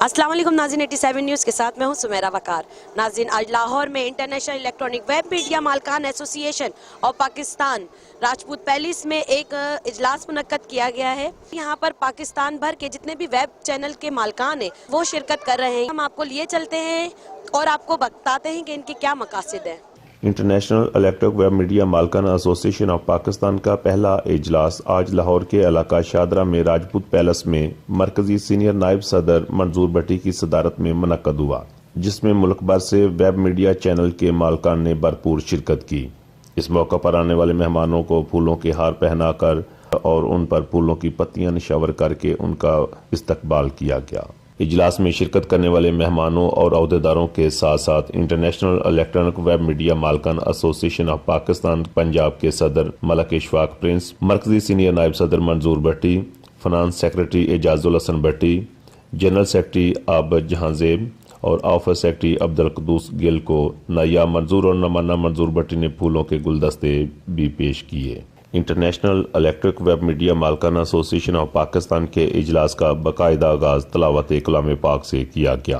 अस्सलाम वालेकुम नाज़रीन, 87 न्यूज़ के साथ मैं हूं सुमेरा वकार। नाज़रीन, आज लाहौर में इंटरनेशनल इलेक्ट्रॉनिक वेब मीडिया मालकान एसोसिएशन और पाकिस्तान राजपूत पैलेस में एक इजलास मुनक्कद किया गया है। यहां पर पाकिस्तान भर के जितने भी वेब चैनल के मालकान हैं वो शिरकत कर रहे हैं। हम आपको लिए चलते हैं और आपको बताते हैं कि इनके क्या मकासद हैं। इंटरनेशनल इलेक्ट्रॉनिक वेब मीडिया मालकान एसोसिएशन ऑफ पाकिस्तान का पहला इजलास आज लाहौर के इलाका शादरा में राजपूत पैलेस में मरकजी सीनियर नायब सदर मंजूर भट्टी की सदारत में मुनक्कद हुआ, जिसमें मुल्क भर से वेब मीडिया चैनल के मालकान ने भरपूर शिरकत की। इस मौका पर आने वाले मेहमानों को फूलों के हार पहनाकर और उन पर फूलों की पत्तियां निशावर करके उनका इस्तकबाल किया गया। इजलास में शिरकत करने वाले मेहमानों और अहदेदारों के साथ साथ इंटरनेशनल इलेक्ट्रॉनिक वेब मीडिया मालकान एसोसिएशन ऑफ पाकिस्तान पंजाब के सदर मलक इशफाक प्रिंस, मरकजी सीनियर नायब सदर Manzoor Bhatti, finance secretary Ejazul Hassan Bhatti, general secretary Abid Jahanzeb और ऑफिस सेक्रेटरी अब्दुल कुद्दूस गिल को नायाब मंजूर और नमाना मंजूर भट्टी ने फूलों के गुलदस्ते भी पेश किए। इंटरनेशनल इलेक्ट्रिक वेब मीडिया मालकान एसोसिएशन ऑफ पाकिस्तान के इजलास का बाकायदा आगाज तलावत कलाम पाक से किया गया।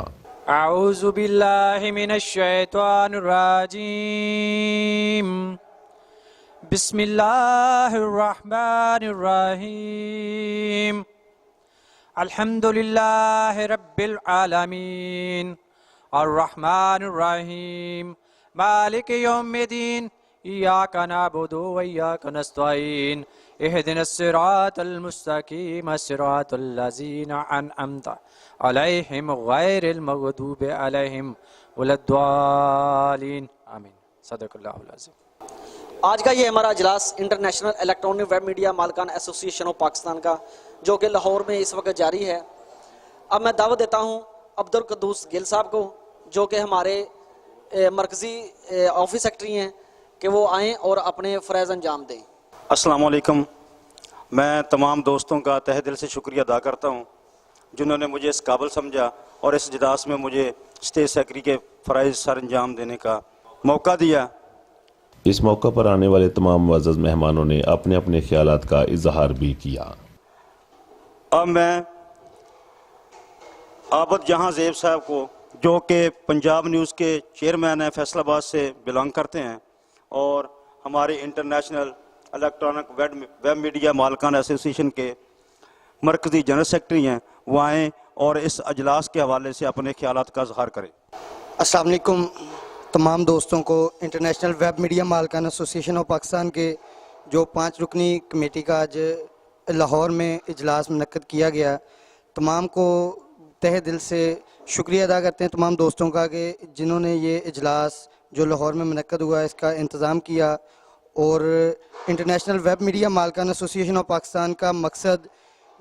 अऊज़ु बिल्लाहि मिनश शैतानिर रजीम, बिस्मिल्लाहिर रहमानिर रहीम, अल्हम्दुलिल्लाहि रब्बिल आलमीन, अर्रहमानिर रहीम, मालिकि यौमिद्दीन, इय्याका नअबुदु व इय्याका नस्तईन, इहदिनस सिरातल मुस्तकीम सिरातल लज़ीना अनअमता अलैहिम गैरिल मग़दूबि अलैहिम वलद्दालिन। आमीन। सदक़ल्लाहुल अज़ीम। आज का ये हमारा इजलास इंटरनेशनल इलेक्ट्रॉनिक वेब मीडिया मालकान एसोसिएशन ऑफ पाकिस्तान का, जो कि लाहौर में इस वक्त जारी है। अब मैं दावत देता हूँ अब्दुल कुद्दूस गिल साहब को, जो कि हमारे मरकज़ी ऑफिस सेक्रेटरी हैं, कि वो आएँ और अपने फ़रज़ अंजाम दें। अस्सलाम वालेकुम। मैं तमाम दोस्तों का तहे दिल से शुक्रिया अदा करता हूँ जिन्होंने मुझे इस काबिल समझा और इस इजलास में मुझे स्टेज सेक्रेटरी के फ़राइज़ सर अंजाम देने का मौका दिया। इस मौका पर आने वाले तमाम मुअज़्ज़ज़ मेहमानों ने अपने अपने ख्यालात का इजहार भी किया। अब मैं आबद जहांजेब साहब को, जो कि पंजाब न्यूज़ के चेयरमैन हैं, फैसलाबाद से बिलोंग करते हैं और हमारे इंटरनेशनल इलेक्ट्रॉनिक वेब मीडिया मालकान एसोसिएशन के मरकज़ी जनरल सेक्रेटरी हैं, वो आएँ और इस अजलास के हवाले से अपने ख्यालात का इज़हार करें। अस्सलाम वालेकुम तमाम दोस्तों को। इंटरनेशनल वेब मीडिया मालकान एसोसिएशन ऑफ पाकिस्तान के जो 5 रुकनी कमेटी का आज लाहौर में इजलास मुनक्कद किया गया, तमाम को तहे दिल से शुक्रिया अदा करते हैं तमाम दोस्तों का कि जिन्होंने ये इजलास जो लाहौर में मुनक्कद हुआ इसका इंतज़ाम किया। और इंटरनेशनल वेब मीडिया मालकान एसोसिएशन ऑफ पाकिस्तान का मकसद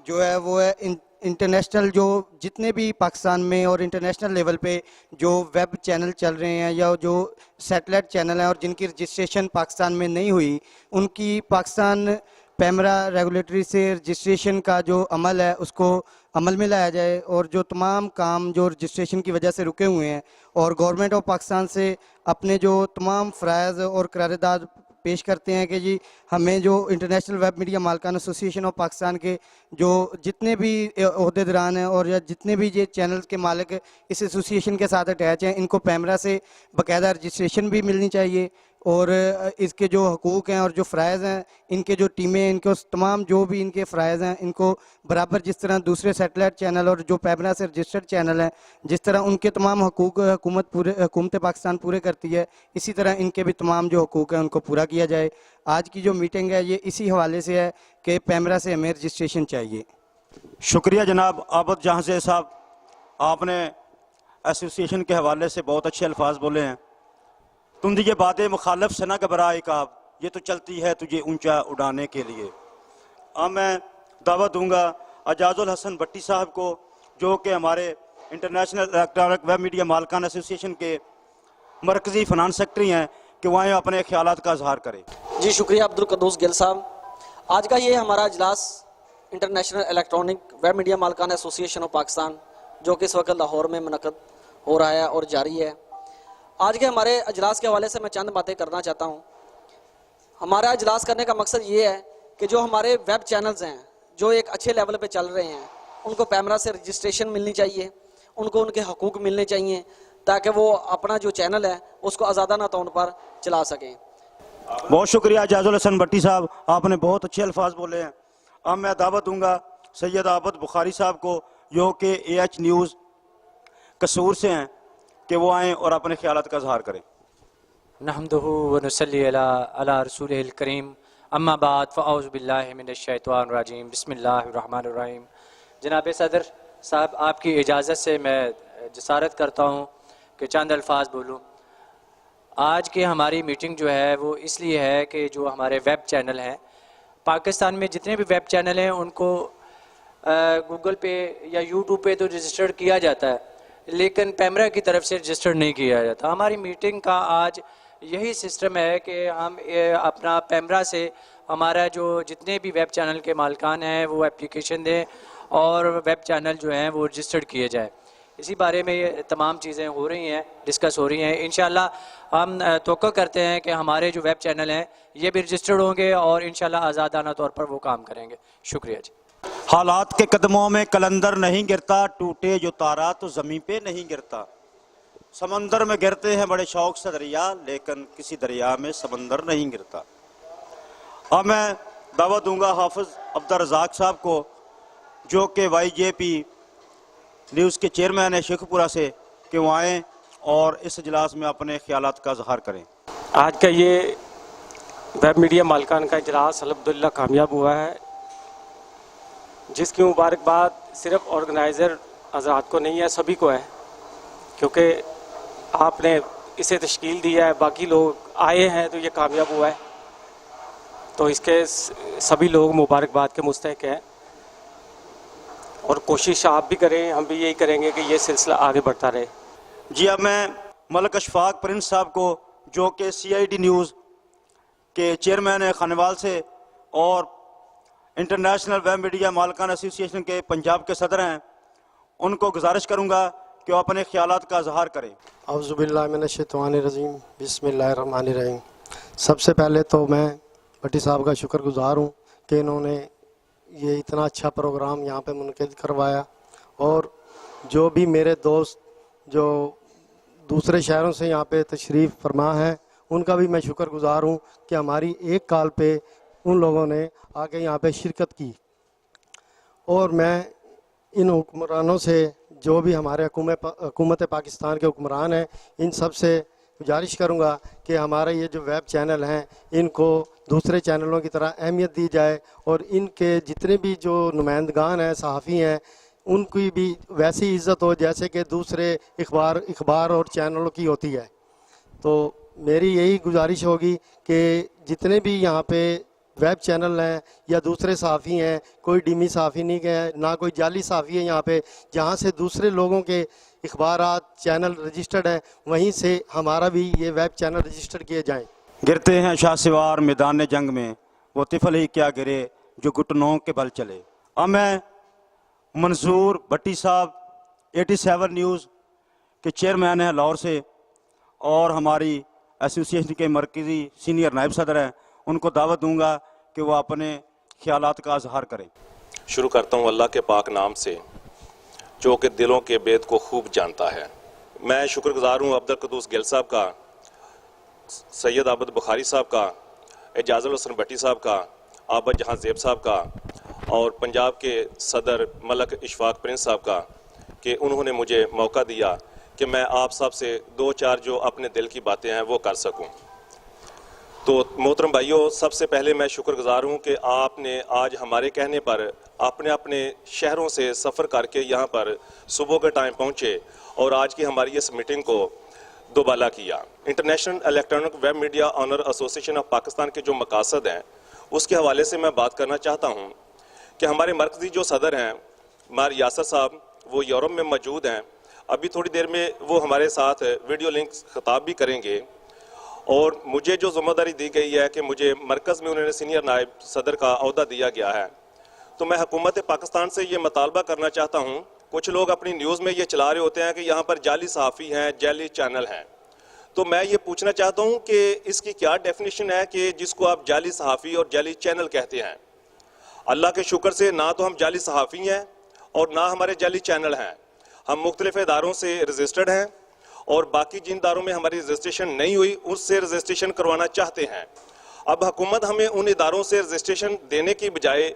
जो है वो है इंटरनेशनल जो जितने भी पाकिस्तान में और इंटरनेशनल लेवल पे जो वेब चैनल चल रहे हैं या जो सैटेलाइट चैनल हैं और जिनकी रजिस्ट्रेशन पाकिस्तान में नहीं हुई, उनकी पाकिस्तान पैमरा रेगुलेटरी से रजिस्ट्रेशन का जो अमल है उसको अमल में लाया जाए और जो तमाम काम जो रजिस्ट्रेशन की वजह से रुके हुए हैं और गवर्नमेंट ऑफ पाकिस्तान से अपने जो तमाम फ़राइज़ और करारदाद पेश करते हैं कि जी हमें जो इंटरनेशनल वेब मीडिया मालकान एसोसिएशन ऑफ पाकिस्तान के जो जितने भी ओहदेदारान हैं और या जितने भी ये चैनल्स के मालिक इस एसोसिएशन के साथ अटैच हैं, इनको पैमरा से बाकायदा रजिस्ट्रेशन भी मिलनी चाहिए और इसके जो हकूक़ हैं और जो फ़राइज़ हैं, इनके जो टीमें, इनको तमाम जो भी इनके फ़राइज़ हैं, इनको बराबर जिस तरह दूसरे सैटेलाइट चैनल और जो पैमरा से रजिस्टर्ड चैनल हैं, जिस तरह उनके तमाम हकूक़ हुकूमत पाकिस्तान पूरे करती है, इसी तरह इनके भी तमाम जो हकूक़ हैं उनको पूरा किया जाए। आज की जो मीटिंग है ये इसी हवाले से है कि पैमरा से हमें रजिस्ट्रेशन चाहिए। शुक्रिया जनाब आबद जहांजेब साहब, आपने एसोसिएशन के हवाले से बहुत अच्छे अल्फाज बोले हैं। तुम ये बातें मुखालफ से ना घबराए काब, ये तो चलती है तुझे ऊंचा उड़ाने के लिए। अब मैं दावत दूंगा एजाजुल हसन भट्टी साहब को, जो कि हमारे इंटरनेशनल इलेक्ट्रॉनिक वेब मीडिया मालकान एसोसिएशन के मरकज़ी फाइनेंस सेक्रेटरी हैं, कि वह अपने ख्यालात का इजहार करें। जी शुक्रिया अब्दुल कुद्दूस गिल साहब। आज का ये हमारा इजलास इंटरनेशनल इलेक्ट्रॉनिक वेब मीडिया मालकान एसोसिएशन ऑफ पाकिस्तान, जो कि इस वक्त लाहौर में मुनक्कद हो रहा है और जारी है। आज के हमारे इजलास के हवाले से मैं चंद बातें करना चाहता हूँ। हमारा इजलास करने का मकसद ये है कि जो हमारे वेब चैनल्स हैं जो एक अच्छे लेवल पे चल रहे हैं, उनको पैमरा से रजिस्ट्रेशन मिलनी चाहिए उनको उनके हकूक़ मिलने चाहिए ताकि वो अपना जो चैनल है उसको आज़ादाना तौर पर चला सकें। बहुत शुक्रिया जाजुल हसन भट्टी साहब, आपने बहुत अच्छे अल्फाज बोले हैं। अब मैं दावत दूंगा सैयद आबद बुखारी साहब को, जो कि AH न्यूज़ कसूर से हैं, कि वो आएँ और अपने ख्यालात का इजहार करें। नहमदुहु व नुसल्ली अला रसूलिहिल करीम, अम्मा बाद फ़अऊज़ु बिल्लाहि मिनश शैतानिर रजीम, बिस्मिल्लाहिर रहमानिर रहीम। जनाब सदर साहब, आपकी इजाज़त से मैं जसारत करता हूँ कि चंद अल्फाज बोलूँ। आज की हमारी मीटिंग जो है वो इसलिए है कि जो हमारे वेब चैनल हैं, पाकिस्तान में जितने भी वेब चैनल हैं उनको गूगल पे या यूट्यूब पे तो रजिस्टर्ड किया जाता है, लेकिन पैमरा की तरफ से रजिस्टर्ड नहीं किया जाता। हमारी मीटिंग का आज यही सिस्टम है कि हम अपना पैमरा से हमारा जो जितने भी वेब चैनल के मालिकान हैं वो एप्लीकेशन दें और वेब चैनल जो हैं वो रजिस्टर्ड किए जाए। इसी बारे में ये तमाम चीज़ें हो रही हैं, डिस्कस हो रही हैं। इंशाल्लाह हम तवक्को करते हैं कि हमारे जो वेब चैनल हैं ये भी रजिस्टर्ड होंगे और इंशाल्लाह आज़ादाना तौर पर वो काम करेंगे। शुक्रिया जी। हालात के कदमों में कलंदर नहीं गिरता, टूटे जो तारा तो ज़मीं पे नहीं गिरता। समंदर में गिरते हैं बड़े शौक से दरिया, लेकिन किसी दरिया में समंदर नहीं गिरता। अब मैं दावत दूंगा हाफिज़ अब्दुल रज़ाक साहब को, जो कि YJP न्यूज़ के चेयरमैन है शेखपुरा से, कि वो आएँ और इस इजलास में अपने ख्यालात का इजहार करें। आज का ये वेब मीडिया मालिकान का इजलास अल्हम्दुलिल्लाह कामयाब हुआ है, जिसकी मुबारकबाद सिर्फ ऑर्गेनाइज़र हज़रात को नहीं है, सभी को है, क्योंकि आपने इसे तश्कील दिया है, बाकी लोग आए हैं तो ये कामयाब हुआ है। तो इसके सभी लोग मुबारकबाद के मुस्तहिक हैं और कोशिश आप भी करें, हम भी यही करेंगे कि ये सिलसिला आगे बढ़ता रहे। जी, अब मैं मलक अशफाक प्रिंस साहब को, जो कि CID न्यूज़ के चेयरमैन है खानेवाल से और इंटरनेशनल वेब मीडिया मालिकान एसोसिएशन के पंजाब के सदर हैं, उनको गुजारिश करूंगा कि वो अपने ख्यालात का इजहार करें। औज़ु बिल्लाहि मिनश शैतानिर रजीम, बिस्मिल्लाहिर रहमानिर रहीम। सबसे पहले तो मैं भट्टी साहब का शुक्रगुजार हूँ कि इन्होंने ये इतना अच्छा प्रोग्राम यहाँ पे मुनक़िद करवाया, और जो भी मेरे दोस्त जो दूसरे शहरों से यहाँ पे तशरीफ़ फरमा हैं उनका भी मैं शुक्रगुजार हूँ कि हमारी एक कॉल पे उन लोगों ने आके यहाँ पे शिरकत की। और मैं इन हुक्मरानों से, जो भी हमारे हुकूमत पाकिस्तान के हुक्मरान हैं, इन सब से गुजारिश करूँगा कि हमारे ये जो वेब चैनल हैं इनको दूसरे चैनलों की तरह अहमियत दी जाए, और इनके जितने भी जो नुमाइंदगान हैं, सहाफ़ी हैं, उनकी भी वैसी इज़्ज़त हो जैसे कि दूसरे इखबार और चैनलों की होती है। तो मेरी यही गुजारिश होगी कि जितने भी यहाँ पे वेब चैनल हैं या दूसरे सहाफ़ी हैं, कोई डीमी सहाफ़ी नहीं है, ना कोई जाली सहाफ़ी है यहाँ पे, जहाँ से दूसरे लोगों के इखबारात चैनल रजिस्टर्ड हैं, वहीं से हमारा भी ये वेब चैनल रजिस्टर किए जाएँ। गिरते हैं शाहसवार मैदान जंग में, वो तिफल ही क्या गिरे जो घुटनों के बल चले। अब मैं मंसूर भट्टी साहब 87 न्यूज़ के चेयरमैन हैं लाहौर से और हमारी एसोसिएशन के मरकज़ी सीनियर नायब सदर हैं, उनको दावत दूंगा कि वो अपने ख्यालात का इजहार करें। शुरू करता हूँ अल्लाह के पाक नाम से, जो कि दिलों के भेद को खूब जानता है। मैं शुक्रगुजार हूँ अब्दुल कदूस गिल साहब का, सैयद आबद बुखारी साहब का, एजाजुल हसन भट्टी साहब का, आबद जहां ज़ेब साहब का और पंजाब के सदर मलक इशफाक प्रिंस साहब का, कि उन्होंने मुझे मौका दिया कि मैं आप सब से दो चार जो अपने दिल की बातें हैं वो कर सकूं। तो मोहतरम भाइयों, सबसे पहले मैं शुक्रगुजार हूं कि आपने आज हमारे कहने पर अपने अपने शहरों से सफ़र करके यहाँ पर सुबह के टाइम पहुँचे और आज की हमारी इस मीटिंग को दोबाला किया। International electronic web media owner association of Pakistan के जो मकासद हैं उसके हवाले से मैं बात करना चाहता हूँ कि हमारे मरकज़ी जो सदर हैं मार यासर साहब, वो यूरोप में मौजूद हैं। अभी थोड़ी देर में वो हमारे साथ वीडियो लिंक खिताब भी करेंगे और मुझे जो ज़िम्मेदारी दी गई है कि मुझे मरकज़ में उन्होंने सीनियर नायब सदर का अहदा दिया गया है, तो मैं हुकूमत पाकिस्तान से ये मुतालबा करना चाहता हूँ। कुछ लोग अपनी न्यूज़ में ये चला रहे होते हैं कि यहाँ पर जाली सहाफ़ी हैं, जाली चैनल हैं, तो मैं ये पूछना चाहता हूँ कि इसकी क्या डेफिनेशन है कि जिसको आप जाली सहाफ़ी और जाली चैनल कहते हैं। अल्लाह के शुक्र से ना तो हम जाली सहाफ़ी हैं और ना हमारे जाली चैनल हैं। हम मुख्तलिफ इदारों से रजिस्टर्ड हैं और बाकी जिन इदारों में हमारी रजिस्ट्रेशन नहीं हुई उससे रजिस्ट्रेशन करवाना चाहते हैं। अब हुकूमत हमें उन इदारों से रजिस्ट्रेशन देने की बजाय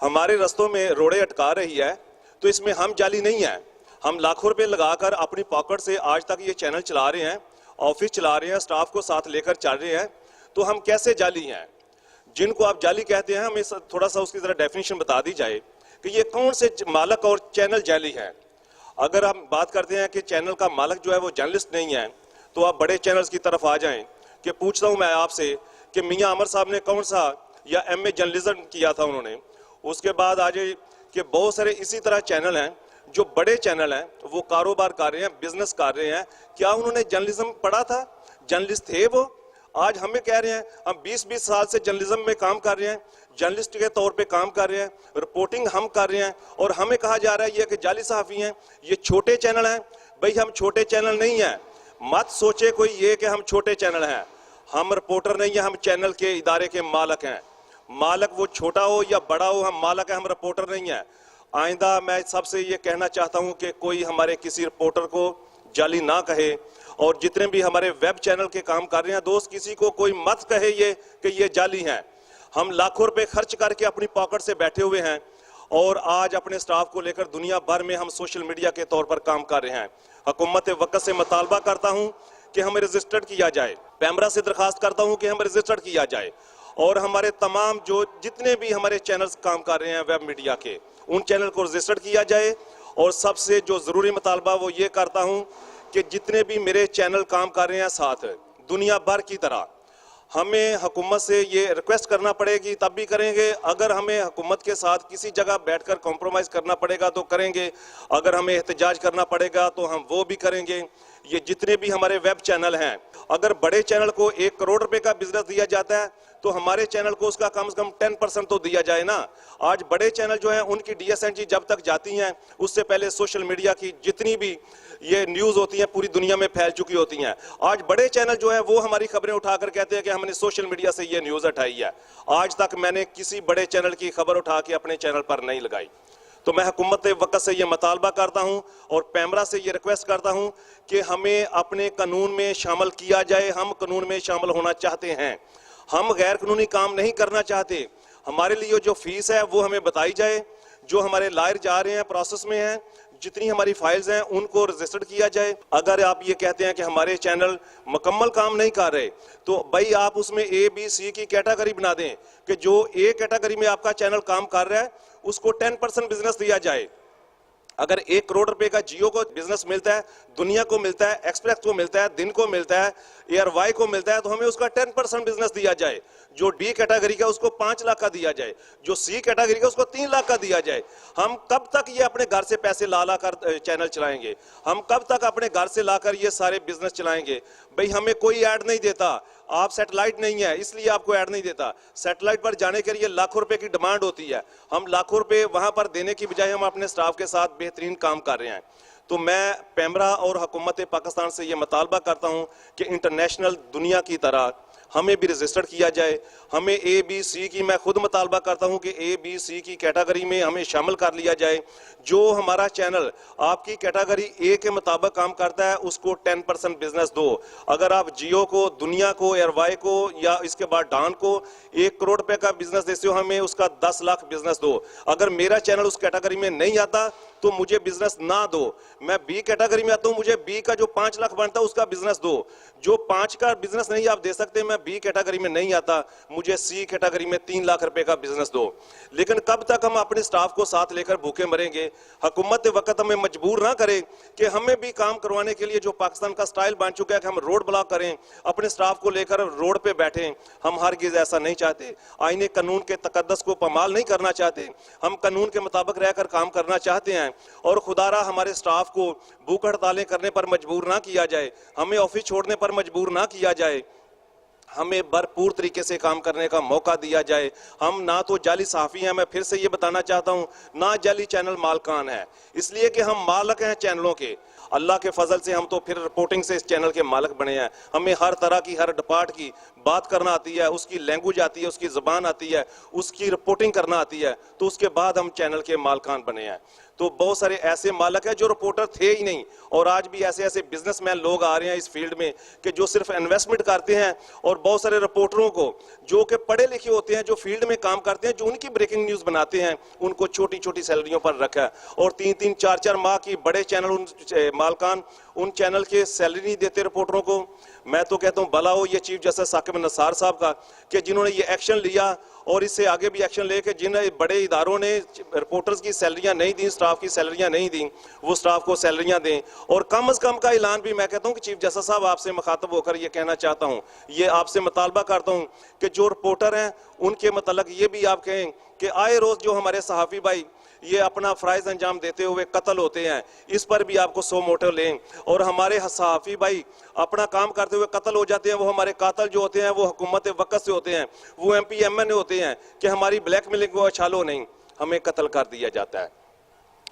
हमारे रस्तों में रोड़े अटका रही है, तो इसमें हम जाली नहीं हैं। हम लाखों रुपए लगाकर अपनी पॉकेट से आज तक ये चैनल चला रहे हैं, ऑफिस चला रहे हैं, स्टाफ को साथ लेकर चल रहे हैं, तो हम कैसे जाली हैं? जिनको आप जाली कहते हैं, हमें थोड़ा सा उसकी जरा डेफिनेशन बता दी जाए कि ये कौन से मालक और चैनल जाली हैं। अगर हम बात करते हैं कि चैनल का मालक जो है वो जर्नलिस्ट नहीं है, तो आप बड़े चैनल्स की तरफ आ जाएं कि पूछता हूं मैं आपसे कि मियां अमर साहब ने कौन सा या MA जर्नलिज्म किया था उन्होंने। उसके बाद आ जाए कि बहुत सारे इसी तरह चैनल हैं जो बड़े चैनल हैं, वो कारोबार कर रहे हैं, बिजनेस कर रहे हैं, क्या उन्होंने जर्नलिज्म पढ़ा था? जर्नलिस्ट थे वो? आज हमें कह रहे हैं हम 20-20 साल से जर्नलिज्म में काम कर रहे हैं, जर्नलिस्ट के तौर पे काम कर रहे हैं, रिपोर्टिंग हम कर रहे हैं, और हमें कहा जा रहा है ये कि जाली सहाफ़ी हैं, ये छोटे चैनल हैं। भाई हम छोटे चैनल नहीं हैं, मत सोचे कोई ये कि हम छोटे चैनल हैं। हम रिपोर्टर नहीं हैं, हम चैनल के इदारे के मालक हैं। मालक वो छोटा हो या बड़ा हो, हम मालक हैं, हम रिपोर्टर नहीं हैं। आइंदा मैं सबसे ये कहना चाहता हूँ कि कोई हमारे किसी रिपोर्टर को जाली ना कहे, और जितने भी हमारे वेब चैनल के काम कर रहे हैं दोस्त, किसी को कोई मत कहे ये कि ये जाली हैं। हम लाखों रुपए खर्च करके अपनी पॉकेट से बैठे हुए हैं और आज अपने स्टाफ को लेकर दुनिया भर में हम सोशल मीडिया के तौर पर काम कर रहे हैं। हुकूमत वक्त से मुतालबा करता हूँ कि हमें रजिस्टर्ड किया जाए, पैमरा से दरखास्त करता हूँ कि हमें रजिस्टर्ड किया जाए, और हमारे तमाम जो जितने भी हमारे चैनल्स काम कर रहे हैं वेब मीडिया के, उन चैनल को रजिस्टर्ड किया जाए। और सबसे जो ज़रूरी मुतालबा वो ये करता हूँ कि जितने भी मेरे चैनल काम कर रहे हैं साथ दुनिया भर की तरह, हमें हुकूमत से ये रिक्वेस्ट करना पड़ेगी, तब भी करेंगे। अगर हमें हुकूमत के साथ किसी जगह बैठकर कॉम्प्रोमाइज़ करना पड़ेगा तो करेंगे, अगर हमें एहतजाज करना पड़ेगा तो हम वो भी करेंगे। ये जितने भी हमारे वेब चैनल हैं, अगर बड़े चैनल को 1 करोड़ रुपए का बिजनेस दिया जाता है तो हमारे चैनल को उसका कम से कम 10% तो दिया जाए ना। आज बड़े चैनल जो हैं उनकी DSNG जब तक जाती हैं, उससे पहले सोशल मीडिया की जितनी भी ये न्यूज़ होती हैं पूरी दुनिया में फैल चुकी होती हैं। आज बड़े चैनल जो है वो हमारी खबरें उठाकर कहते हैं कि हमने सोशल मीडिया से ये न्यूज़ उठाई है। आज तक मैंने किसी बड़े चैनल की खबर उठा के अपने चैनल पर नहीं लगाई। तो मैं हुकूमत वक्त से ये मुतालबा करता हूँ और पैमरा से ये रिक्वेस्ट करता हूँ कि हमें अपने कानून में शामिल किया जाए। हम कानून में शामिल होना चाहते हैं, हम गैर कानूनी काम नहीं करना चाहते। हमारे लिए जो फीस है वो हमें बताई जाए, जो हमारे लायर जा रहे हैं प्रोसेस में हैं, जितनी हमारी फाइल्स हैं उनको रजिस्टर्ड किया जाए। अगर आप ये कहते हैं कि हमारे चैनल मुकम्मल काम नहीं कर रहे, तो भाई आप उसमें A, B, C की कैटेगरी बना दें कि जो A कैटेगरी में आपका चैनल काम कर रहा है उसको 10% बिजनेस दिया जाए। अगर 1 करोड़ रुपए का जियो को बिजनेस मिलता है, दुनिया को मिलता है, एक्सप्रेस को मिलता है, दिन को मिलता है, एयरवाई को मिलता है, तो हमें उसका 10% बिजनेस दिया जाए। जो B कैटेगरी का उसको 5 लाख का दिया जाए, जो C कैटेगरी का उसको 3 लाख का दिया जाए। हम कब तक ये अपने घर से पैसे ला कर चैनल चलाएंगे? हम कब तक अपने घर से लाकर ये सारे बिजनेस चलाएंगे? भाई हमें कोई ऐड नहीं देता, आप सैटेलाइट नहीं है इसलिए आपको ऐड नहीं देता। सैटेलाइट पर जाने के लिए लाखों रुपए की डिमांड होती है, हम लाखों रुपए वहां पर देने की बजाय हम अपने स्टाफ के साथ बेहतरीन काम कर रहे हैं। तो मैं पैमरा और हुकूमत पाकिस्तान से ये मुतालबा करता हूँ कि इंटरनेशनल दुनिया की तरह हमें भी रजिस्टर्ड किया जाए। हमें A, B, C की मैं खुद मुतालबा करता हूं कि A, B, C की कैटेगरी में हमें शामिल कर लिया जाए। जो हमारा चैनल आपकी कैटेगरी A के मुताबिक काम करता है उसको 10% बिजनेस दो। अगर आप जियो को, दुनिया को, एयरवाई को या इसके बाद डान को 1 करोड़ रुपए का बिजनेस देते हो, हमें उसका 10 लाख बिजनेस दो। अगर मेरा चैनल उस कैटेगरी में नहीं आता तो मुझे बिजनेस ना दो। मैं B कैटेगरी में आता हूं, मुझे B का जो 5 लाख बनता है उसका बिजनेस दो। जो 5 का बिजनेस नहीं आप दे सकते, मैं B कैटेगरी में नहीं आता, मुझे C कैटेगरी में 3 लाख रुपए का बिजनेस दो। लेकिन कब तक हम अपने स्टाफ को साथ लेकर भूखे मरेंगे? हुकूमत वक्त हमें मजबूर ना करे कि हमें भी काम करवाने के लिए जो पाकिस्तान का स्टाइल बन चुका है कि हम रोड ब्लॉक करें, अपने स्टाफ को लेकर रोड पे बैठें। हम हरगिज ऐसा नहीं चाहते। आईने कानून के तकद्दस को पामाल नहीं करना चाहते। हम कानून के मुताबिक रहकर काम करना चाहते हैं और खुदारा हमारे स्टाफ को भूख हड़तालें करने पर मजबूर ना किया जाए, हमें ऑफिस छोड़ने पर मजबूर ना किया जाए, हमें भरपूर तरीके से काम करने का मौका दिया जाए। हम ना तो जाली सहाफ़ी हैं, मैं फिर से ये बताना चाहता हूँ, ना जाली चैनल मालकान है, इसलिए कि हम मालक हैं चैनलों के। अल्लाह के फजल से हम तो फिर रिपोर्टिंग से इस चैनल के मालिक बने हैं। हमें हर तरह की, हर डिपार्ट की बात करना आती है, उसकी लैंग्वेज आती है, उसकी ज़बान आती है, उसकी रिपोर्टिंग करना आती है, तो उसके बाद हम चैनल के मालकान बने हैं। तो बहुत सारे ऐसे मालक हैं जो रिपोर्टर थे ही नहीं, और आज भी ऐसे ऐसे बिजनेसमैन लोग आ रहे हैं इस फील्ड में कि जो सिर्फ इन्वेस्टमेंट करते हैं, और बहुत सारे रिपोर्टरों को जो कि पढ़े लिखे होते हैं, जो फील्ड में काम करते हैं, जो उनकी ब्रेकिंग न्यूज बनाते हैं, उनको छोटी छोटी सैलरियों पर रखा है, और 3-3, 4-4 माह की बड़े चैनल उन मालकान उन चैनल के सैलरी नहीं देते रिपोर्टरों को। मैं तो कहता हूं भला हो ये चीफ जस्टिस साकिब निसार साहब का कि जिन्होंने ये एक्शन लिया, और इससे आगे भी एक्शन लेके जिन बड़े इदारों ने रिपोर्टर्स की सैलरियां नहीं दी, स्टाफ की सैलरियां नहीं दी, वो स्टाफ को सैलरियां दें। और कम से कम का ऐलान भी मैं कहता हूं कि चीफ जस्टिस साहब आपसे मुखातब होकर ये कहना चाहता हूं, ये आपसे मुतालबा करता हूं कि जो रिपोर्टर हैं उनके मतलब ये भी आप कहें कि आए रोज जो हमारे सहाफ़ी भाई ये अपना फ़राइज़ अंजाम देते हुए कत्ल होते हैं, इस पर भी आपको 100 मोटिव लें। और हमारे सहाफ़ी भाई अपना काम करते हुए कत्ल हो जाते हैं, वो हमारे कातल जो होते हैं वो हुकूमत वक़्त से होते हैं, वो MP MN होते हैं कि हमारी ब्लैकमेलिंग को अछालो नहीं, हमें कत्ल कर दिया जाता है,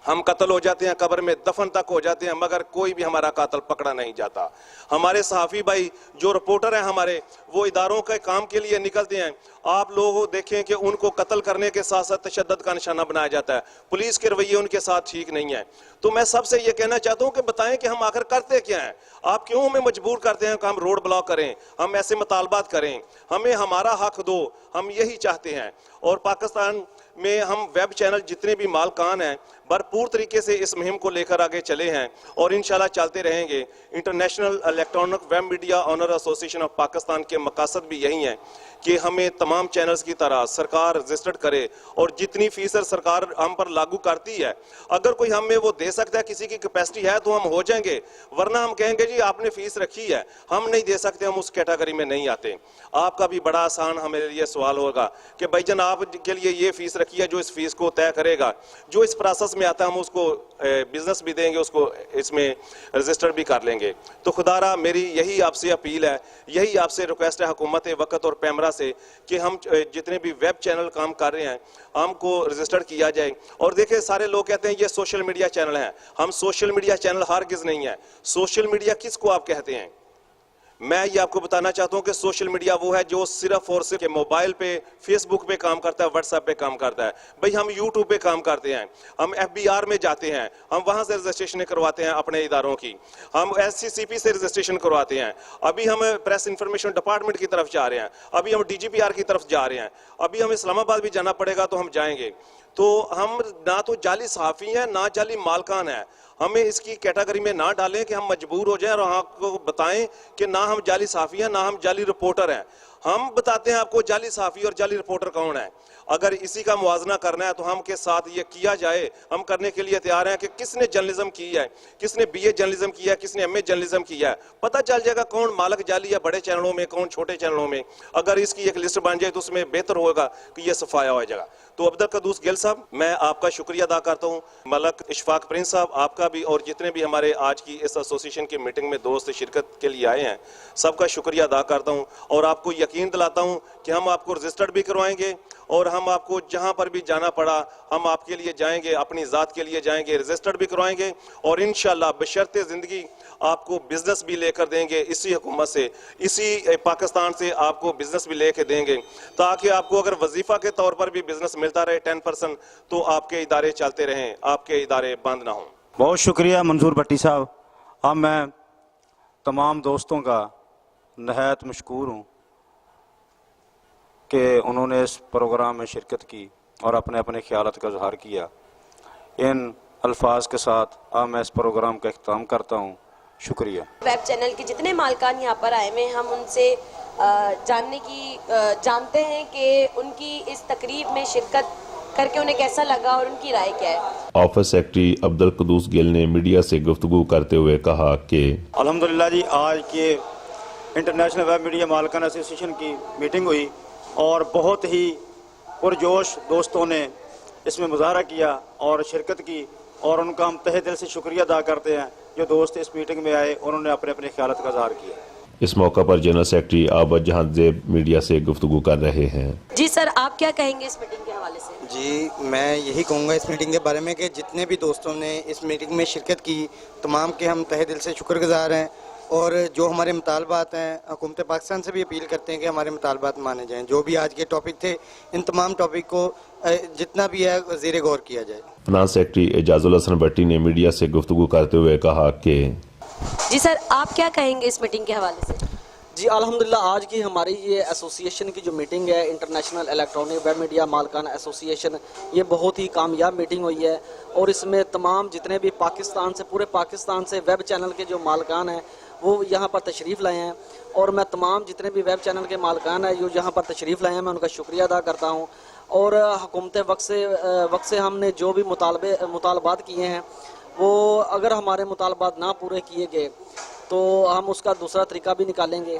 हम कत्ल हो जाते हैं, कब्र में दफन तक हो जाते हैं, मगर कोई भी हमारा कातल पकड़ा नहीं जाता। हमारे सहाफ़ी भाई जो रिपोर्टर हैं हमारे, वो इदारों के काम के लिए निकलते हैं, आप लोग देखें कि उनको कत्ल करने के साथ साथ तशद्दुद का निशाना बनाया जाता है, पुलिस के रवैये उनके साथ ठीक नहीं है। तो मैं सबसे ये कहना चाहता हूँ कि बताएं कि हम आखिर करते क्या हैं, आप क्यों हमें मजबूर करते हैं कि हम रोड ब्लॉक करें, हम ऐसे मुतालबात करें, हमें हमारा हक दो, हम यही चाहते हैं। और पाकिस्तान में हम वेब चैनल जितने भी मालकान हैं भरपूर तरीके से इस मुहिम को लेकर आगे चले हैं, और इंशाल्लाह चलते रहेंगे। International electronic web media owner association of Pakistan के मकसद भी यही है कि हमें तमाम चैनल्स की तरह सरकार रजिस्टर्ड करे, और जितनी फीस सरकार हम पर लागू करती है, अगर कोई हमें वो दे सकता है, किसी की कैपेसिटी है तो हम हो जाएंगे, वरना हम कहेंगे जी आपने फीस रखी है, हम नहीं दे सकते, हम उस कैटेगरी में नहीं आते। आपका भी बड़ा आसान हमारे लिए सवाल होगा कि भाई जन आपके लिए ये फीस रखी है, जो इस फीस को तय करेगा, जो इस प्रोसेस में आता है हम उसको बिजनेस भी देंगे, उसको इसमें रजिस्टर भी कर लेंगे। तो खुदारा मेरी यही आपसे अपील है, यही आपसे रिक्वेस्ट है हुकूमत वक़्त और पैमरा से कि हम जितने भी वेब चैनल काम कर रहे हैं हमको रजिस्टर किया जाए। और देखिए सारे लोग कहते हैं ये सोशल मीडिया चैनल हैं, हम सोशल मीडिया चैनल हरगिज़ नहीं है। सोशल मीडिया किसको आप कहते हैं? मैं ये आपको बताना चाहता हूं कि सोशल मीडिया वो है जो सिर्फ और सिर्फ मोबाइल पे, फेसबुक पे काम करता है, व्हाट्सएप पे काम करता है। भाई हम यूट्यूब पे काम करते हैं, हम FBR में जाते हैं, हम वहां से रजिस्ट्रेशन करवाते हैं अपने इदारों की, हम SCCP से रजिस्ट्रेशन करवाते हैं, अभी हम प्रेस इंफॉर्मेशन डिपार्टमेंट की तरफ जा रहे हैं, अभी हम DGPR की तरफ जा रहे हैं, अभी हमें इस्लामाबाद भी जाना पड़ेगा तो हम जाएंगे। तो हम ना तो जाली सहाफ़ी हैं ना जाली मालकान है, हमें इसकी कैटेगरी में ना डालें कि हम मजबूर हो जाएं और आपको बताएं कि ना हम जाली सहाफ़ी हैं ना हम जाली रिपोर्टर हैं। हम बताते हैं आपको जाली सहाफ़ी और जाली रिपोर्टर कौन है। अगर इसी का मुआवजा करना है तो हम के साथ ये किया जाए, हम करने के लिए तैयार हैं कि किसने जर्नलिज्म की है, किसने BA जर्नलिज्म किया है, किसने MA जर्नलिज्म किया है, पता चल जाएगा कौन मालक जाली है बड़े चैनलों में, कौन छोटे चैनलों में। अगर इसकी एक लिस्ट बन जाए तो उसमें बेहतर होगा कि यह सफाया हो जाएगा। तो अब्दुल कद्दूस गिल साहब, मैं आपका शुक्रिया अदा करता हूँ, मलक इशफाक प्रिंस साहब आपका भी, और जितने भी हमारे आज की इस एसोसिएशन की मीटिंग में दोस्त शिरकत के लिए आए हैं सबका शुक्रिया अदा करता हूँ। और आपको यकीन दिलाता हूँ कि हम आपको रजिस्टर्ड भी करवाएंगे, और हम आपको जहां पर भी जाना पड़ा हम आपके लिए जाएंगे, अपनी ज़ात के लिए जाएंगे, रजिस्टर्ड भी करवाएंगे, और इंशाल्लाह बशर्ते ज़िंदगी आपको बिजनेस भी लेकर देंगे। इसी हुकूमत से, इसी पाकिस्तान से आपको बिजनेस भी लेकर देंगे, ताकि आपको अगर वजीफ़ा के तौर पर भी बिजनेस मिलता रहे 10%, तो आपके इदारे चलते रहें, आपके इदारे बंद ना हों। बहुत शुक्रिया मंजूर भट्टी साहब। अब मैं तमाम दोस्तों का नहायत मशकूर हूँ कि उन्होंने इस प्रोग्राम में शिरकत की और अपने अपने ख्यालात का इजहार किया। इन अल्फाज के साथ अब मैं इस प्रोग्राम का इख्तिताम करता हूँ। शुक्रिया। वेब चैनल के जितने मालकान यहाँ पर आए हुए, हम उनसे जानते हैं कि उनकी इस तकरीब में शिरकत करके उन्हें कैसा लगा और उनकी राय क्या है। ऑफिस सेक्रेटरी अब्दुल कद्दूस गिल ने मीडिया से गुफ्तगू करते हुए कहा कि अल्हम्दुलिल्लाह जी, आज के इंटरनेशनल वेब मीडिया मालकान एसोसिएशन की मीटिंग हुई और बहुत ही पुरजोश दोस्तों ने इसमें मुजाहरा किया और शिरकत की, और उनका हम तहे दिल से शुक्रिया अदा करते हैं जो दोस्त इस मीटिंग में आए, उन्होंने अपने अपने ख्यालात का इज़हार किया। इस मौका पर जनरल सेक्रेटरी आबद जहां ज़ेब मीडिया से गुफ्तगू कर रहे हैं। जी सर, आप क्या कहेंगे इस मीटिंग के हवाले से? जी, मैं यही कहूँगा इस मीटिंग के बारे में कि जितने भी दोस्तों ने इस मीटिंग में शिरकत की, तमाम के हम तहे दिल से शुक्रगुजार हैं, और जो हमारे मुतालबात हैं हुकूमत पाकिस्तान से भी अपील करते हैं कि हमारे मुतालबात माने जाएं। जो भी आज के टॉपिक थे, इन तमाम टॉपिक को जितना भी है ज़ेरे गौर किया जाए। फिनांस सेक्रेटरी एजाजुल हसन भट्टी ने मीडिया से गुफ्तगू करते हुए कहा कि जी सर, आप क्या कहेंगे इस मीटिंग के हवाले से? जी अल्हम्दुलिल्लाह, आज की हमारी ये एसोसिएशन की जो मीटिंग है, इंटरनेशनल इलेक्ट्रॉनिक वेब मीडिया मालकान एसोसिएशन, ये बहुत ही कामयाब मीटिंग हुई है। और इसमें तमाम जितने भी पाकिस्तान से, पूरे पाकिस्तान से वेब चैनल के जो मालकान हैं वो यहाँ पर तशरीफ़ लाए हैं। और मैं तमाम जितने भी वेब चैनल के मालकान हैं जो यहाँ पर तशरीफ़ लाए हैं, मैं उनका शुक्रिया अदा करता हूँ। और हुकूमत वक्त से हमने जो भी मुतालबात किए हैं, वो अगर हमारे मुतालबात ना पूरे किए गए तो हम उसका दूसरा तरीका भी निकालेंगे।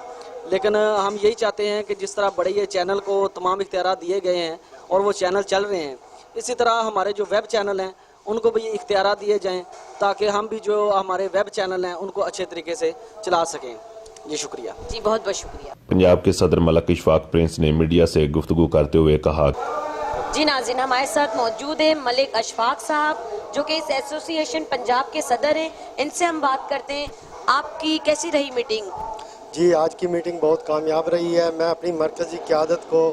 लेकिन हम यही चाहते हैं कि जिस तरह बड़े ये चैनल को तमाम इख्तियार दिए गए हैं और वो चैनल चल रहे हैं, इसी तरह हमारे जो वेब चैनल हैं उनको भी इख्तियार दिए जाएं ताकि हम भी जो हमारे वेब चैनल हैं उनको अच्छे तरीके से चला सकें। जी शुक्रिया। जी बहुत बहुत शुक्रिया। पंजाब के सदर मलक इशफाक प्रिंस ने मीडिया से गुफ्तगू करते हुए कहा। जी नाज़रीन, हमारे साथ मौजूद है मलिक अशफाक साहब जो कि इस एसोसिएशन पंजाब के सदर हैं। इनसे हम बात करते हैं, आपकी कैसी रही मीटिंग? जी, आज की मीटिंग बहुत कामयाब रही है। मैं अपनी मरकज़ी क़यादत को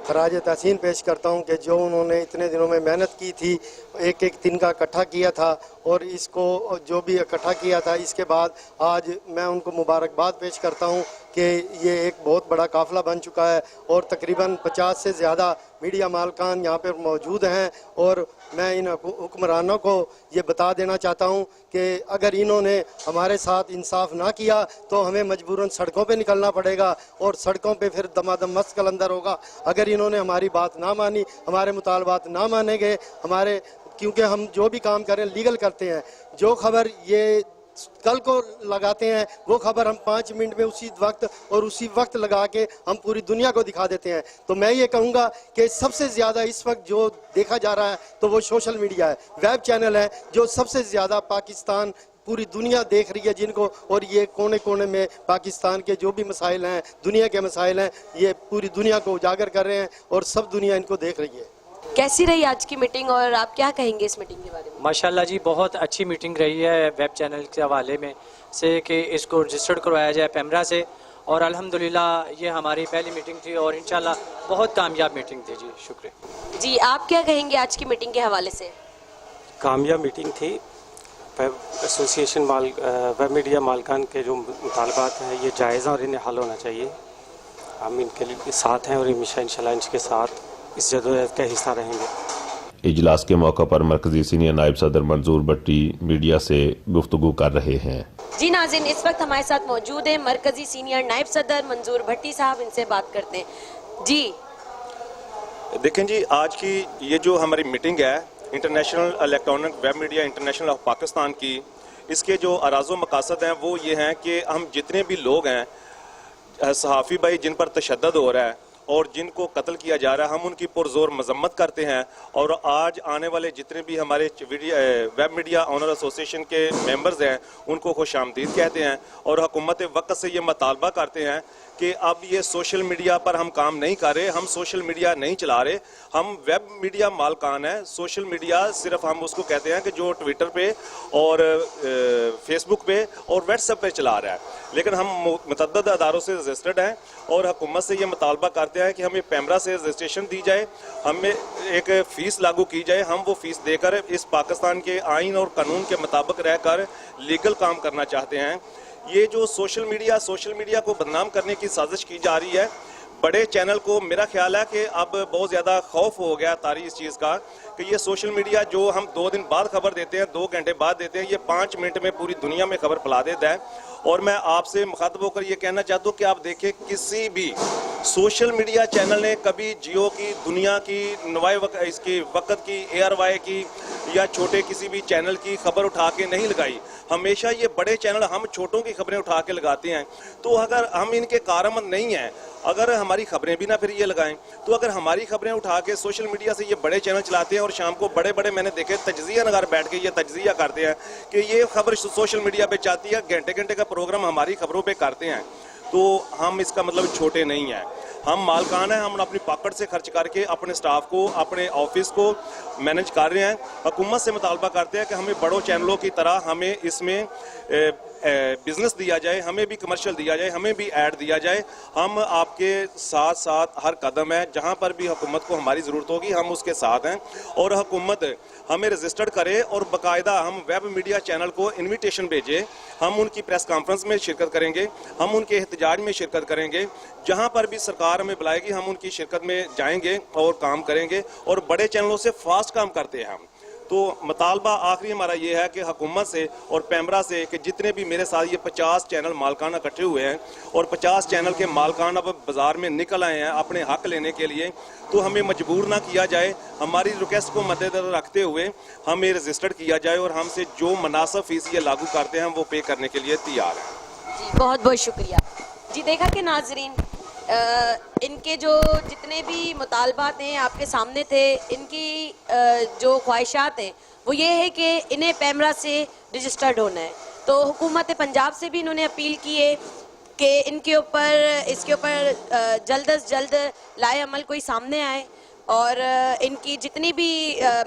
खराज तहसीन पेश करता हूं कि जो उन्होंने इतने दिनों में मेहनत की थी, एक एक दिन का इकट्ठा किया था और इसको जो भी इकट्ठा किया था, इसके बाद आज मैं उनको मुबारकबाद पेश करता हूं कि ये एक बहुत बड़ा काफ़िला बन चुका है और तकरीबन 50 से ज़्यादा मीडिया मालकान यहाँ पर मौजूद हैं। और मैं इन हुक्मरानों को ये बता देना चाहता हूँ कि अगर इन्होंने हमारे साथ इंसाफ ना किया तो हमें मजबूरन सड़कों पे निकलना पड़ेगा और सड़कों पे फिर दमादम मस्त कलंदर होगा। अगर इन्होंने हमारी बात ना मानी, हमारे मुतालबात ना मानेंगे, हमारे क्योंकि हम जो भी काम करें लीगल करते हैं, जो खबर ये कल को लगाते हैं वो खबर हम 5 मिनट में उसी वक्त लगा के हम पूरी दुनिया को दिखा देते हैं। तो मैं ये कहूँगा कि सबसे ज़्यादा इस वक्त जो देखा जा रहा है तो वो सोशल मीडिया है, वेब चैनल है जो सबसे ज़्यादा पाकिस्तान पूरी दुनिया देख रही है जिनको, और ये कोने कोने में पाकिस्तान के जो भी मसाइल हैं, दुनिया के मसाइल हैं, ये पूरी दुनिया को उजागर कर रहे हैं और सब दुनिया इनको देख रही है। कैसी रही आज की मीटिंग और आप क्या कहेंगे इस मीटिंग के बारे में? माशाल्लाह जी, बहुत अच्छी मीटिंग रही है वेब चैनल के हवाले में से कि इसको रजिस्टर्ड करवाया जाए पैमरा से। और अल्हम्दुलिल्लाह ये हमारी पहली मीटिंग थी और इंशाल्लाह बहुत कामयाब मीटिंग थी। जी शुक्रिया। जी आप क्या कहेंगे आज की मीटिंग के हवाले से? कामयाब मीटिंग थी। वेब एसोसिएशन वेब मीडिया मालकान के जो मुतालबात हैं ये जायज़ और इन्हें हल होना चाहिए। हम इनके लिए साथ हैं और हमेशा इंशाल्लाह इनके साथ इस जदोजहद का हिस्सा रहेंगे। इजलास के मौका पर मरकजी सीनियर नायब सदर मंजूर भट्टी मीडिया से गुफ्तगू कर रहे हैं। जी नाज़रीन, इस वक्त हमारे साथ मौजूद है मरकजी सीनियर नायब सदर मंजूर भट्टी साहब, इनसे बात करते हैं। जी देखें जी, आज की ये जो हमारी मीटिंग है international electronic web media international of Pakistan की, इसके जो अराज़ो मकासद हैं वो ये हैं कि हम जितने भी लोग हैं, सहाफ़ी भाई जिन पर तशद्दुद हो रहा है और जिनको कत्ल किया जा रहा है, हम उनकी पुरजोर मजम्मत करते हैं। और आज आने वाले जितने भी हमारे वेब मीडिया ऑनर एसोसिएशन के मेंबर्स हैं उनको खुशामदीद कहते हैं और हुकूमत वक्त से ये मुतालबा करते हैं कि अब ये सोशल मीडिया पर हम काम नहीं कर रहे, हम सोशल मीडिया नहीं चला रहे, हम वेब मीडिया मालकान हैं। सोशल मीडिया सिर्फ हम उसको कहते हैं कि जो ट्विटर पे और फेसबुक पे और व्हाट्सएप पे चला रहा है, लेकिन हम मुतअद्दिद अदारों से रजिस्टर्ड हैं और हुकूमत से ये मुतालबा करते हैं कि हमें पैमरा से रजिस्ट्रेशन दी जाए, हमें एक फ़ीस लागू की जाए, हम वो फ़ीस देकर इस पाकिस्तान के आइन और कानून के मुताबिक रहकर लीगल काम करना चाहते हैं। ये जो सोशल मीडिया को बदनाम करने की साजिश की जा रही है, बड़े चैनल को मेरा ख्याल है कि अब बहुत ज़्यादा खौफ हो गया तारी इस चीज़ का कि ये सोशल मीडिया जो हम 2 दिन बाद खबर देते हैं, 2 घंटे बाद देते हैं, ये 5 मिनट में पूरी दुनिया में खबर फैला देता है। और मैं आपसे मुखातब होकर ये कहना चाहता हूँ कि आप देखें, किसी भी सोशल मीडिया चैनल ने कभी जियो की, दुनिया की, इसकी वक्त की, ARY की या छोटे किसी भी चैनल की खबर उठा के नहीं लगाई। हमेशा ये बड़े चैनल हम छोटों की खबरें उठा के लगाते हैं। तो अगर हम इनके कारमंद नहीं हैं, अगर हमारी खबरें भी ना फिर ये लगाएं, तो अगर हमारी खबरें उठा के सोशल मीडिया से ये बड़े चैनल चलाते हैं और शाम को बड़े बड़े मैंने देखे तज्जिया नगार बैठ के ये तज्जिया करते हैं कि ये खबर सोशल मीडिया पे चाहती है, घंटे घंटे का प्रोग्राम हमारी खबरों पे करते हैं, तो हम इसका मतलब छोटे नहीं हैं। हम मालकान हैं, हम अपनी पॉकेट से खर्च करके अपने स्टाफ को, अपने ऑफिस को मैनेज कर रहे हैं। हुकूमत से मुतालबा करते हैं कि हमें बड़ों चैनलों की तरह हमें इसमें बिजनेस दिया जाए, हमें भी कमर्शियल दिया जाए, हमें भी ऐड दिया जाए। हम आपके साथ साथ हर कदम है, जहां पर भी हुकूमत को हमारी ज़रूरत होगी हम उसके साथ हैं। और हुकूमत हमें रजिस्टर्ड करे और बाकायदा हम वेब मीडिया चैनल को इन्विटेशन भेजे, हम उनकी प्रेस कॉन्फ्रेंस में शिरकत करेंगे, हम उनके एहतजाज में शिरकत करेंगे, जहां पर भी सरकार हमें बुलाएगी हम उनकी शिरकत में जाएंगे और काम करेंगे। और बड़े चैनलों से फास्ट काम करते हैं हम। तो मुतालबा आखिरी हमारा ये है कि हुकूमत से और पैमरा से कि जितने भी मेरे साथ ये 50 चैनल मालकान इकट्ठे हुए हैं और 50 चैनल के मालकान अब बाज़ार में निकल आए हैं अपने हक लेने के लिए, तो हमें मजबूर ना किया जाए। हमारी रिक्वेस्ट को मद्देनजर रखते हुए हमें रजिस्टर्ड किया जाए और हमसे जो मुनासिब फीस ये लागू करते हैं हम वो पे करने के लिए तैयार हैं। जी बहुत बहुत शुक्रिया। जी देखा कि नाजरीन इनके जो जितने भी मुतालबात हैं आपके सामने थे, इनकी जो ख्वाहिशात हैं वो ये है कि इन्हें पैमरा से रजिस्टर्ड होना है। तो हुकूमत पंजाब से भी इन्होंने अपील की है कि इसके ऊपर जल्द अज जल्द लाए अमल कोई सामने आए और इनकी जितनी भी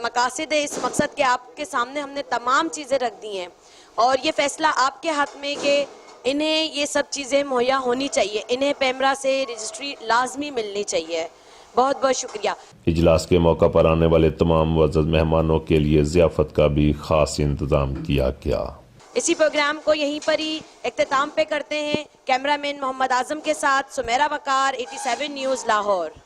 मकासद है इस मकसद के आपके सामने हमने तमाम चीज़ें रख दी हैं और ये फ़ैसला आपके हाथ में कि इन्हें ये सब चीज़ें मुहैया होनी चाहिए, इन्हें पैमरा से रजिस्ट्री लाजमी मिलनी चाहिए। बहुत बहुत शुक्रिया। इजलास के मौका पर आने वाले तमाम मुअज़्ज़ज़ मेहमानों के लिए ज़ियाफ़त का भी ख़ास इंतज़ाम किया गया। इसी प्रोग्राम को यहीं पर ही इख्तिताम पे करते हैं। कैमरामैन मोहम्मद आज़म के साथ सुमेरा वकार, 87 न्यूज़ लाहौर।